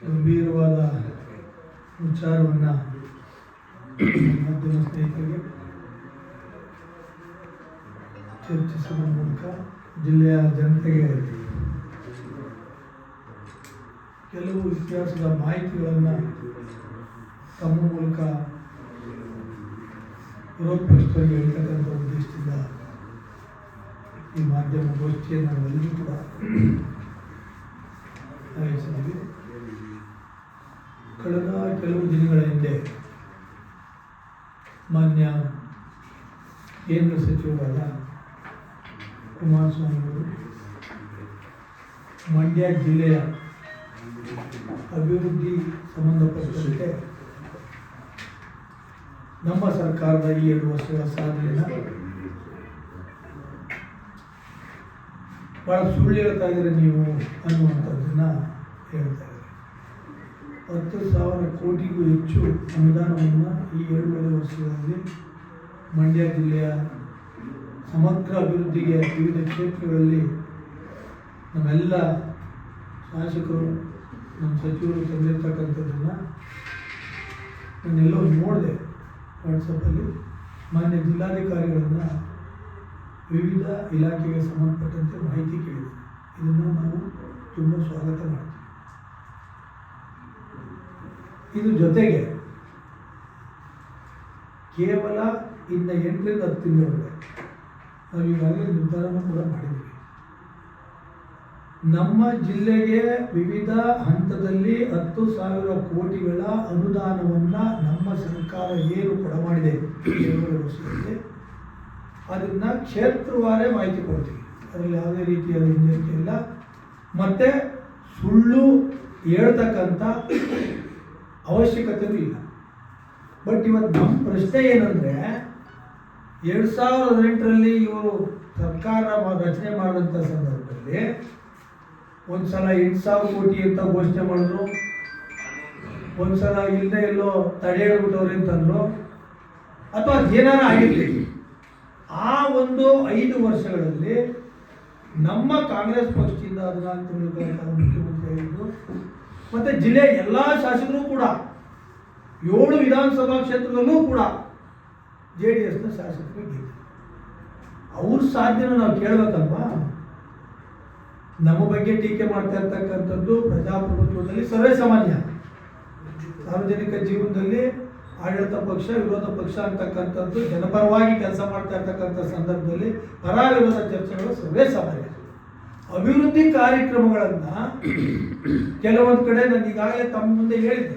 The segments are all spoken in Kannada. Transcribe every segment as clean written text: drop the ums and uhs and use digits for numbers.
ಗಂಭೀರವಾದ ವಿಚಾರವನ್ನು ಮಾಧ್ಯಮ ಸ್ನೇಹಿತರಿಗೆ ಚರ್ಚಿಸುವ ಮೂಲಕ ಜಿಲ್ಲೆಯ ಜನತೆಗೆ ಕೆಲವು ಇತಿಹಾಸದ ಮಾಹಿತಿಗಳನ್ನು ತಮ್ಮ ಮೂಲಕ ವಿರೋಧ ಪಕ್ಷದವರಿಗೆ ಹೇಳ್ತಕ್ಕಂಥ ಉದ್ದೇಶದಿಂದ ಈ ಮಾಧ್ಯಮ ಗೋಷ್ಠಿಯನ್ನು ನಾವೆಲ್ಲರೂ ಕೂಡ ಆಯೋಜಿಸಿದ್ದೀವಿ. ಕಳೆದ ಕೆಲವು ದಿನಗಳ ಹಿಂದೆ ಮಾನ್ಯ ಕೇಂದ್ರ ಸಚಿವರಾದ ಕುಮಾರಸ್ವಾಮಿ ಅವರು ಮಂಡ್ಯ ಜಿಲ್ಲೆಯ ಅಭಿವೃದ್ಧಿ ಸಂಬಂಧಪಟ್ಟಂತೆ ನಮ್ಮ ಸರ್ಕಾರದ ಈ 2 ವರ್ಷಗಳ ಸಾಧನೆಯನ್ನು ಭಾಳ ಸುಳ್ಳು ಹೇಳ್ತಾ ಇದ್ದೀರಿ ನೀವು ಅನ್ನುವಂಥದ್ದನ್ನು ಹೇಳ್ತಾ ಇದ್ದಾರೆ. 10,000 ಕೋಟಿಗೂ ಹೆಚ್ಚು ಅನುದಾನವನ್ನು ಈ 2.5 ವರ್ಷಗಳಲ್ಲಿ ಮಂಡ್ಯ ಜಿಲ್ಲೆಯ ಸಮಗ್ರ ಅಭಿವೃದ್ಧಿಗೆ ವಿವಿಧ ಕ್ಷೇತ್ರಗಳಲ್ಲಿ ನಮ್ಮೆಲ್ಲ ಶಾಸಕರು ನಮ್ಮ ಸಚಿವರು ತಂದಿರ್ತಕ್ಕಂಥದ್ದನ್ನು ನಾನೆಲ್ಲೋ ನೋಡಿದೆ. ವಾಟ್ಸಪ್ಪಲ್ಲಿ ಮಾನ್ಯ ಜಿಲ್ಲಾಧಿಕಾರಿಗಳನ್ನು ವಿವಿಧ ಇಲಾಖೆಗೆ ಸಂಬಂಧಪಟ್ಟಂತೆ ಮಾಹಿತಿ ಕೇಳಿದೆ. ಇದನ್ನು ನಾವು ತುಂಬ ಸ್ವಾಗತ ಮಾಡ್ತೀವಿ. ಇದು ಜೊತೆಗೆ ಕೇವಲ ಇನ್ನು 8ರಿಂದ 10 ತಿಂಗಳೊಳಗೆ ನಾವು ಈಗಾಗಲೇ ನಿರ್ಧಾರವನ್ನು ಕೂಡ ಮಾಡಿದ್ದೀವಿ. ನಮ್ಮ ಜಿಲ್ಲೆಗೆ ವಿವಿಧ ಹಂತದಲ್ಲಿ 10,000 ಕೋಟಿಗಳ ಅನುದಾನವನ್ನು ನಮ್ಮ ಸರ್ಕಾರ ಏನು ಕೊಡಮಾಡಿದೆ 2 ವರ್ಷದಲ್ಲಿ ಅದನ್ನು ಕ್ಷೇತ್ರವಾರೇ ಮಾಹಿತಿ ಕೊಡ್ತೀವಿ. ಅದರಲ್ಲಿ ಯಾವುದೇ ರೀತಿಯಾದ ಹಿಂಜರಿಕೆ ಇಲ್ಲ, ಮತ್ತು ಸುಳ್ಳು ಹೇಳ್ತಕ್ಕಂಥ ಅವಶ್ಯಕತೆಯೂ ಇಲ್ಲ. ಬಟ್ ಇವತ್ತು ನಮ್ಮ ಪ್ರಶ್ನೆ ಏನಂದರೆ 2008ರಲ್ಲಿ ಇವರು ಸರ್ಕಾರ ರಚನೆ ಮಾಡಿದಂಥ ಸಂದರ್ಭದಲ್ಲಿ ಒಂದು ಸಲ 8,000 ಕೋಟಿ ಅಂತ ಘೋಷಣೆ ಮಾಡಿದ್ರು, ಒಂದು ಸಲ ಇಲ್ಲದೆ ಎಲ್ಲೋ ತಡೆ ಹೇಳ್ಬಿಟ್ಟವ್ರು ಅಂತಂದರು, ಅಥವಾ ಏನಾರ ಆಗಿರಲಿ. ಆ ಒಂದು 5 ವರ್ಷಗಳಲ್ಲಿ ನಮ್ಮ ಕಾಂಗ್ರೆಸ್ ಪಕ್ಷದಿಂದ 14 ತಿಂಗಳ ಕಾಲ ಮುಖ್ಯಮಂತ್ರಿ ಆಗಿದ್ದು, ಮತ್ತು ಜಿಲ್ಲೆಯ ಎಲ್ಲ ಶಾಸಕರು ಕೂಡ 7 ವಿಧಾನಸಭಾ ಕ್ಷೇತ್ರದಲ್ಲೂ ಕೂಡ JDSನ ಶಾಸಕರು ಗೆದ್ದರು. ಅವ್ರ ಸಾಧ್ಯನ ನಾವು ಕೇಳಬೇಕಲ್ವಾ? ನಮ್ಮ ಬಗ್ಗೆ ಟೀಕೆ ಮಾಡ್ತಾ ಇರ್ತಕ್ಕಂಥದ್ದು ಪ್ರಜಾಪ್ರಭುತ್ವದಲ್ಲಿ ಸರ್ವೇ ಸಾಮಾನ್ಯ. ಸಾರ್ವಜನಿಕ ಜೀವನದಲ್ಲಿ ಆಡಳಿತ ಪಕ್ಷ ವಿರೋಧ ಪಕ್ಷ ಅಂತಕ್ಕಂಥದ್ದು ಜನಪರವಾಗಿ ಕೆಲಸ ಮಾಡ್ತಾ ಇರ್ತಕ್ಕಂಥ ಸಂದರ್ಭದಲ್ಲಿ ಪರ ವಿರೋಧ ಚರ್ಚೆಗಳು ಸರ್ವೇ ಸಾಮಾನ್ಯ. ಅಭಿವೃದ್ಧಿ ಕಾರ್ಯಕ್ರಮಗಳನ್ನು ಕೆಲವೊಂದು ಕಡೆ ನಾನು ಈಗಾಗಲೇ ತಮ್ಮ ಮುಂದೆ ಹೇಳಿದ್ದೆ,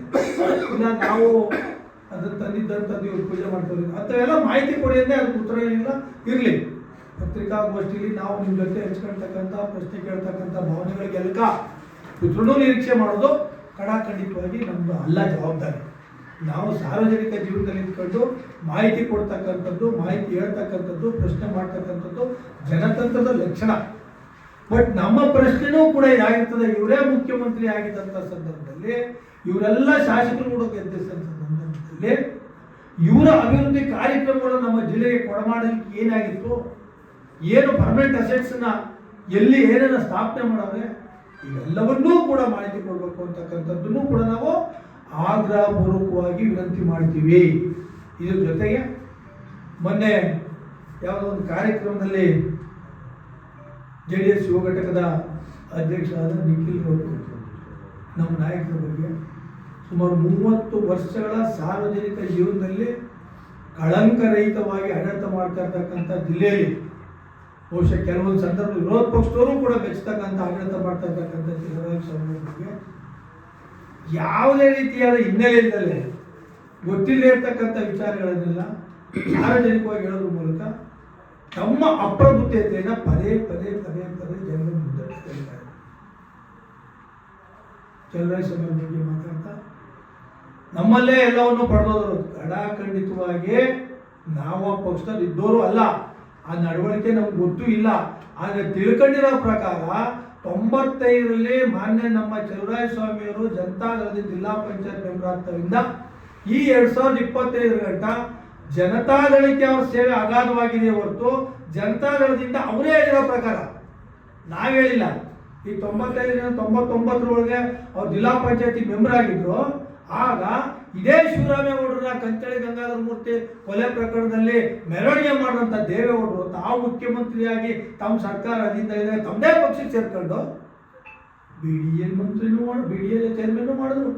ಇಲ್ಲ ನಾವು ಅದನ್ನು ತಂದಿದ್ದಂಥದ್ದು ಇವ್ರು ಪೂಜೆ ಮಾಡ್ತೀವಿ ಅಂಥವೆಲ್ಲ ಮಾಹಿತಿ ಕೊಡಿ ಅಂದರೆ ಅದಕ್ಕೆ ಉತ್ತರ ಏನಿಲ್ಲ. ಇರಲಿ, ಪತ್ರಿಕಾಗೋಷ್ಠಿಯಲ್ಲಿ ನಾವು ನಿಮ್ಮ ಜೊತೆ ಹಂಚ್ಕೊಳ್ತಕ್ಕಂಥ ಪ್ರಶ್ನೆ ಕೇಳ್ತಕ್ಕಂಥ ಭಾವನೆಗಳಿಗೆಲ್ಲ ಉತ್ತರನೂ ನಿರೀಕ್ಷೆ ಮಾಡೋದು ಖಂಡಿತವಾಗಿ ನಮ್ಮದು ಅಲ್ಲ ಜವಾಬ್ದಾರಿ. ನಾವು ಸಾರ್ವಜನಿಕ ಜೀವನದಲ್ಲಿ ಇಟ್ಕೊಂಡು ಮಾಹಿತಿ ಕೊಡ್ತಕ್ಕಂಥದ್ದು, ಮಾಹಿತಿ ಹೇಳ್ತಕ್ಕಂಥದ್ದು, ಪ್ರಶ್ನೆ ಮಾಡ್ತಕ್ಕಂಥದ್ದು ಜನತಂತ್ರದ ಲಕ್ಷಣ. ಬಟ್ ನಮ್ಮ ಪ್ರಶ್ನೆನೂ ಕೂಡ ಇದಾಗಿರ್ತದೆ. ಇವರೇ ಮುಖ್ಯಮಂತ್ರಿ ಆಗಿದ್ದಂಥ ಸಂದರ್ಭದಲ್ಲಿ, ಇವರೆಲ್ಲ ಶಾಸಕರು ಕೂಡ ಗೆದ್ದಿದ್ದಂಥ ಸಂದರ್ಭದಲ್ಲಿ ಇವರ ಅಭಿವೃದ್ಧಿ ಕಾರ್ಯಕ್ರಮಗಳು ನಮ್ಮ ಜಿಲ್ಲೆಗೆ ಕೊಡಮಾಡಲಿಕ್ಕೆ ಏನಾಗಿತ್ತು, ಏನು ಪರ್ಮನೆಂಟ್ ಅಸೆಟ್ಸನ್ನ ಎಲ್ಲಿ ಏನೇನು ಸ್ಥಾಪನೆ ಮಾಡವ್ರೆ, ಇವೆಲ್ಲವನ್ನೂ ಕೂಡ ಮಾಹಿತಿ ಕೊಡಬೇಕು ಅಂತಕ್ಕಂಥದ್ದನ್ನು ಕೂಡ ನಾವು ಆಗ್ರಹಪೂರ್ವಕವಾಗಿ ವಿನಂತಿ ಮಾಡ್ತೀವಿ. ಇದ್ರ ಜೊತೆಗೆ ಮೊನ್ನೆ ಯಾವುದೋ ಒಂದು ಕಾರ್ಯಕ್ರಮದಲ್ಲಿ JDS ಯುವ ಘಟಕದ ಅಧ್ಯಕ್ಷರಾದ ನಿಖಿಲ್ ಅವರು ನಮ್ಮ ನಾಯಕರ ಬಗ್ಗೆ ಸುಮಾರು 30 ವರ್ಷಗಳ ಸಾರ್ವಜನಿಕ ಜೀವನದಲ್ಲಿ ಕಳಂಕರಹಿತವಾಗಿ ಆಡಳಿತ ಮಾಡ್ತಾ ಇರ್ತಕ್ಕಂಥ ಜಿಲ್ಲೆಯಲ್ಲಿ ಬಹುಶಃ ಕೆಲವೊಂದು ಸಂದರ್ಭ ವಿರೋಧ ಪಕ್ಷದವರು ಕೂಡ ಬೆಚ್ಚತಕ್ಕಂಥ ಆಡಳಿತ ಮಾಡ್ತಾ ಇರ್ತಕ್ಕಂಥ ಜಿಲ್ಲಾಧಿಕಾರಿ ಬಗ್ಗೆ ಯಾವುದೇ ರೀತಿಯಾದ ಹಿನ್ನೆಲೆಯಿಂದಲೇ ಗೊತ್ತಿಲ್ಲದೆ ಇರ್ತಕ್ಕಂಥ ವಿಚಾರಗಳನ್ನೆಲ್ಲ ಸಾರ್ವಜನಿಕವಾಗಿ ಹೇಳೋದ್ರ ಮೂಲಕ ತಮ್ಮ ಅಪ್ರಬುದ್ಧತೆಯನ್ನು ಪದೇ ಪದೇ ಪದೇ ಪದೇ ಜನರ ಮುಂದೆ ಹೇಳ್ತಾರೆ. ಚಲರಾಯಸ್ವಾಮಿ ಬಗ್ಗೆ ಮಾತಾಡ್ತಾ ನಮ್ಮಲ್ಲೇ ಎಲ್ಲವನ್ನು ಪಡೆದೋದ್ರು ಖಂಡಿತವಾಗಿ ನಾವು ಆ ಪಕ್ಷದಲ್ಲಿ ಇದ್ದವರು ಅಲ್ಲ, ಆ ನಡವಳಿಕೆ ನಮ್ಗೆ ಗೊತ್ತೂ ಇಲ್ಲ. ಆದರೆ ತಿಳ್ಕೊಂಡಿರೋ ಪ್ರಕಾರ 95ರಲ್ಲಿ ಮಾನ್ಯ ನಮ್ಮ ಚಲರಾಯಸ್ವಾಮಿಯವರು ಜನತಾದಳದ ಜಿಲ್ಲಾ ಪಂಚಾಯತ್ ಮೆಂಬರ್ ಆಗ್ತವಿಂದ ಈ 2025 ಗಂಟ ಜನತಾದಳಕ್ಕೆ ಅವ್ರ ಸೇವೆ ಅಗಾಧವಾಗಿದೆ ಹೊರತು ಜನತಾದಳದಿಂದ ಅವರೇ ಹೇಳಿರೋ ಪ್ರಕಾರ, ನಾವು ಹೇಳಿಲ್ಲ, ಈ 95-99 ಅವ್ರು ಜಿಲ್ಲಾ ಪಂಚಾಯತಿ ಮೆಂಬರ್ ಆಗಿದ್ರು. ಆಗ ಇದೇ ಶಿವರಾಮೇಗೌಡರ ಕಂಚಳಿ ಗಂಗಾಧರ ಮೂರ್ತಿ ಕೊಲೆ ಪ್ರಕರಣದಲ್ಲಿ ಮೆರವಣಿಗೆ ಮಾಡಿದಂಥ ದೇವೇಗೌಡರು ತಾವು ಮುಖ್ಯಮಂತ್ರಿಯಾಗಿ ತಮ್ಮ ಸರ್ಕಾರ ಅಧೀನ ಇದೆ, ತಮ್ಮದೇ ಪಕ್ಷಕ್ಕೆ ಸೇರ್ಕೊಂಡು BDL ಮಂತ್ರಿನೂ BDL ಚೇರ್ಮನ್ ಮಾಡಿದ್ರು,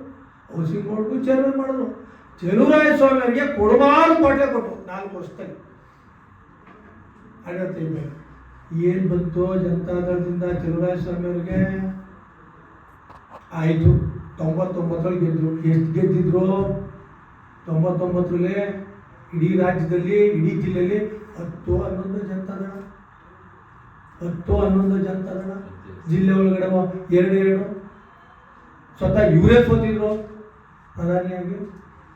ಹೌಸಿಂಗ್ ಬೋರ್ಡ್ಗೂ ಚೇರ್ಮನ್ ಮಾಡಿದ್ರು. ಚೆಲುವರಾಯಸ್ವಾಮಿ ಅವರಿಗೆ ಕೊಡಬಾರು ಕೋಟೆ ಕೊಟ್ಟರು 4 ವರ್ಷದಲ್ಲಿ. ಆಡಳಿತ ಏನು ಬಂತು ಜನತಾದಳದಿಂದ ಚೆಲುವರಾಯಸ್ವಾಮಿ ಅವರಿಗೆ? ಆಯಿತು, 99 ಗೆದ್ದರು. ಎಷ್ಟು ಗೆದ್ದಿದ್ರು? 99ರಲ್ಲಿ ಇಡೀ ರಾಜ್ಯದಲ್ಲಿ, ಇಡೀ ಜಿಲ್ಲೆಯಲ್ಲಿ 10-11 ಜನತಾದಳ, 10-11 ಜನತಾದಳ. ಜಿಲ್ಲೆ ಒಳಗಡೆ 2 ಸ್ವತಃ ಇವರೇ ಸೋತಿದ್ರು ಪ್ರಧಾನಿಯಾಗಿ.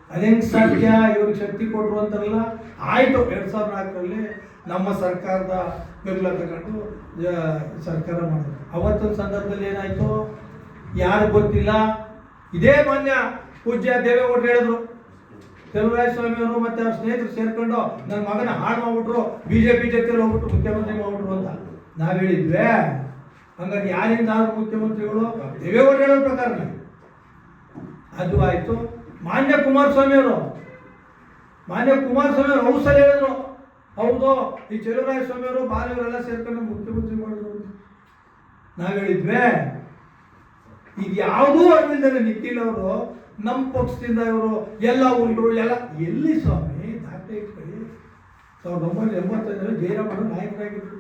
ಅದೇಂಗೆ ಸಾಧ್ಯ? ಇವ್ರಿಗೆ ಶಕ್ತಿ ಕೊಟ್ಟರು ಅಂತಾರಲ್ಲ. ಆಯಿತು, 2004ರಲ್ಲಿ ನಮ್ಮ ಸರ್ಕಾರದ ಬೆಂಬಲ ತಗೊಂಡು ಸರ್ಕಾರ ಮಾಡಿದ್ರು. ಅವತ್ತೊಂದು ಸಂದರ್ಭದಲ್ಲಿ ಏನಾಯಿತು ಯಾರು ಗೊತ್ತಿಲ್ಲ, ಇದೇ ಮಾನ್ಯ ಪೂಜ್ಯ ದೇವೇಗೌಡರು ಹೇಳಿದ್ರು, ಚೆಲುವರಾಯಸ್ವಾಮಿ ಅವರು ಮತ್ತೆ ಅವ್ರ ಸ್ನೇಹಿತರು ಸೇರ್ಕೊಂಡು ನನ್ನ ಮಗನ ಹಾಳು ಮಾಡ್ಬಿಟ್ರು, BJP ಜೊತೆಲಿ ಹೋಗ್ಬಿಟ್ಟು ಮುಖ್ಯಮಂತ್ರಿ ಮಾಡ್ಬಿಟ್ರು ಅಂತ ನಾವು ಹೇಳಿದ್ವಿ. ಹಂಗಾಗಿ ಯಾರಿಂದ ಆದ್ರು ಮುಖ್ಯಮಂತ್ರಿಗಳು ದೇವೇಗೌಡರು ಹೇಳೋ ಪ್ರಕಾರನೇ ಅದು ಆಯಿತು. ಮಾನ್ಯ ಕುಮಾರಸ್ವಾಮಿ ಅವರು ಹೌಸಲ್ಲಿ ಹೇಳಿದ್ರು, ಹೌದು ಈ ಚೆಲುವರಾಯಸ್ವಾಮಿ ಅವರು ಬಾಲಿಯವರೆಲ್ಲ ಸೇರ್ಕೊಂಡು ಮುಖ್ಯಮಂತ್ರಿ ಮಾಡಿದ್ರು ಅಂತ ನಾವು ಹೇಳಿದ್ವಿ. ಇದು ಯಾವುದೂ ಅರಿವಿಲ್ಲದೆ ನಿಖಿಲ್ ಅವರು ನಮ್ಮ ಪಕ್ಷದಿಂದ ಇವರು ಎಲ್ಲ ಉಂಡ್ರು ಎಲ್ಲ ಎಲ್ಲಿ ಸ್ವಾಮಿ ದಾಖಲೆ ಇಟ್ಕೊಳ್ಳಿ. 1985 ಜಯರಾಮಣ್ಣ ನಾಯಕರಾಗಿದ್ರು.